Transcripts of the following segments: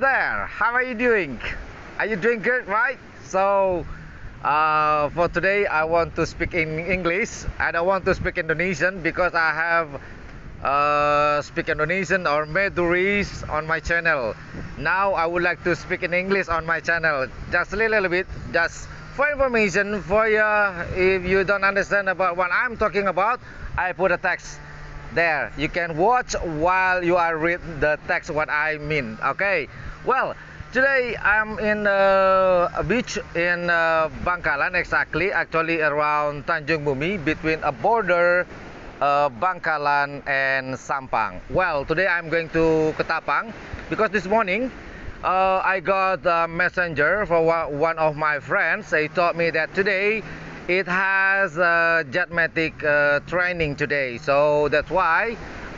there, how are you doing? Are you doing good, right? So for today I want to speak in English. I don't want to speak Indonesian because I have speak Indonesian or Madurese on my channel. Now I would like to speak in English on my channel, just a little bit, just for information for you. If you don't understand about what I'm talking about, I put a text there. You can watch while you are read the text what I mean. Okay. Well, today I'm in a beach in Bangkalan, actually around Tanjung Bumi, between a border Bangkalan and Sampang. Well, today I'm going to Ketapang because this morning I got a messenger for one of my friends. They told me that today it has jet Matic training today, so that's why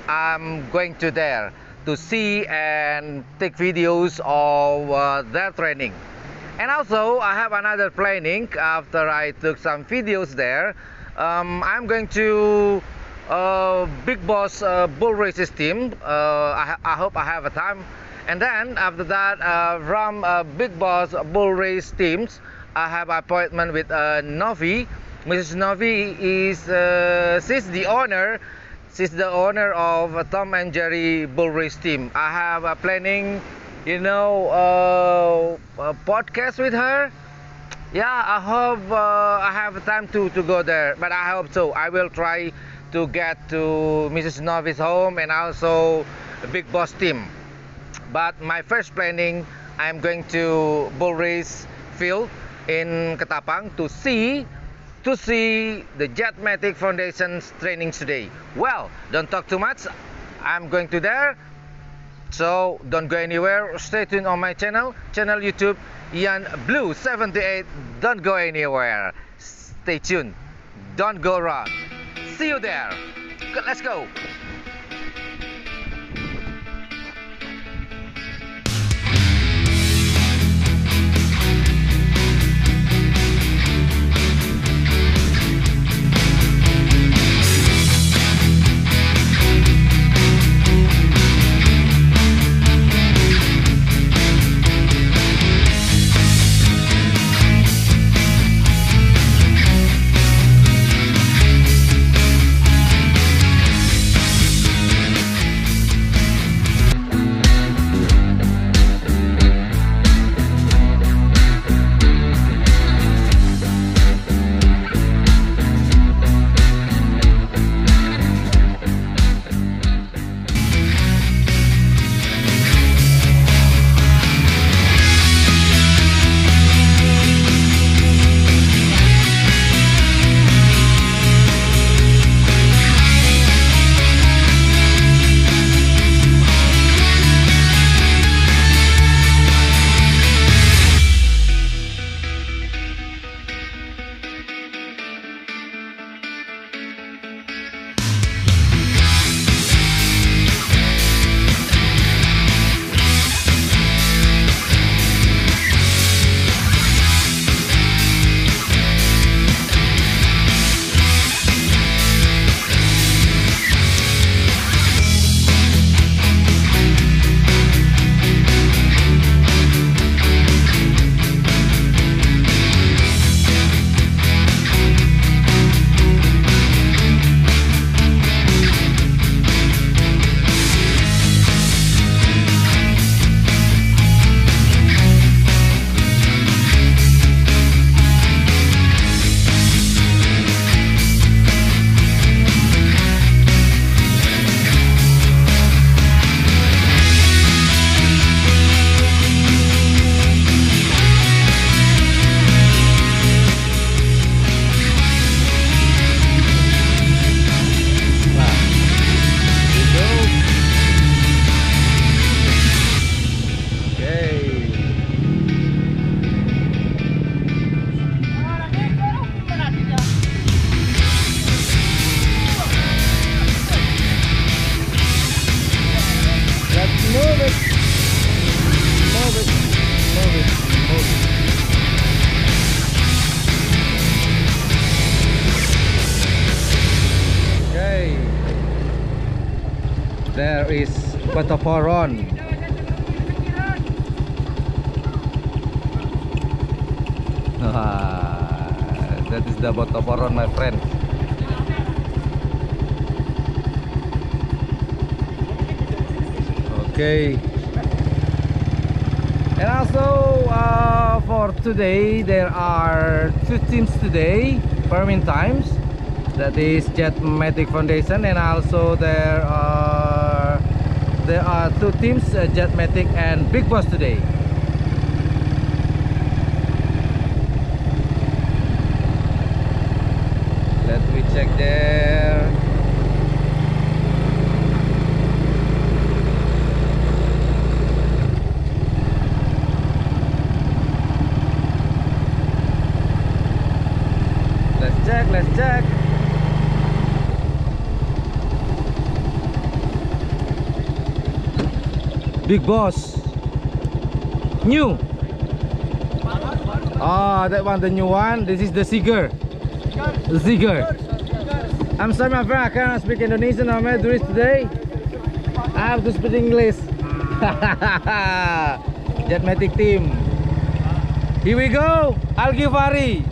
I'm going to there to see and take videos of their training. And also I have another planning after I took some videos there. I'm going to Big Boss Bull Races team. I hope I have a time. And then after that, from Big Boss Bull Race teams, I have appointment with Novi. Mrs. Novi is she's the owner of Tom and Jerry Bull Race team. I have a planning, a podcast with her. Yeah, I hope I have time to go there, but I hope so. I will try to get to Mrs. Novi's home and also the Big Boss team. But my first planning, I'm going to Bull Race field in Ketapang to see the Jet Matic Foundation's training today. Well, don't talk too much. I'm going to there. So don't go anywhere. Stay tuned on my channel YouTube Ian Blue 78. Don't go anywhere. Stay tuned. Don't go wrong. See you there. Let's go. There is Kotoporon. That is the Botoporon, my friend. Okay. And also for today, there are two teams today, Permin Times. That is Jet Matic Foundation, and also there are two teams, Jet Matic and Big Boss today. Let me check there. Let's check. Big Boss. New. Ah, that one, the new one. This is the Ziger. I'm sorry, my friend, I cannot speak Indonesian. I'm going to do this today. I have to speak English. Jetmatic team. Here we go. Algivari.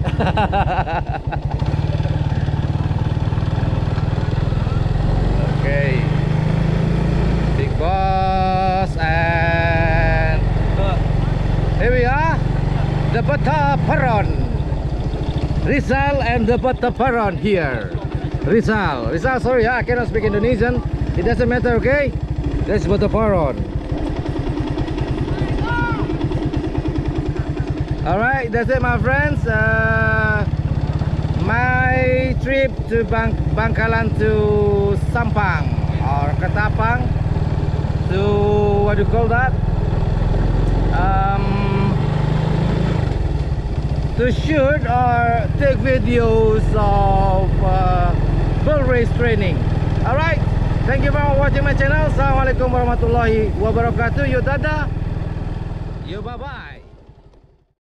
Okay. Big Boss, and here we are. The Botoporon. Rizal and the Botoporon here. Rizal, sorry, I cannot speak Indonesian. It doesn't matter, okay? That's Botoporon. Alright, that's it, my friends. My trip to Bangkalan to Sampang or Ketapang to, what do you call that? To shoot or take videos of bull race training. Alright, thank you for watching my channel. Assalamualaikum warahmatullahi wabarakatuh. Yo dadah. Yo bye bye.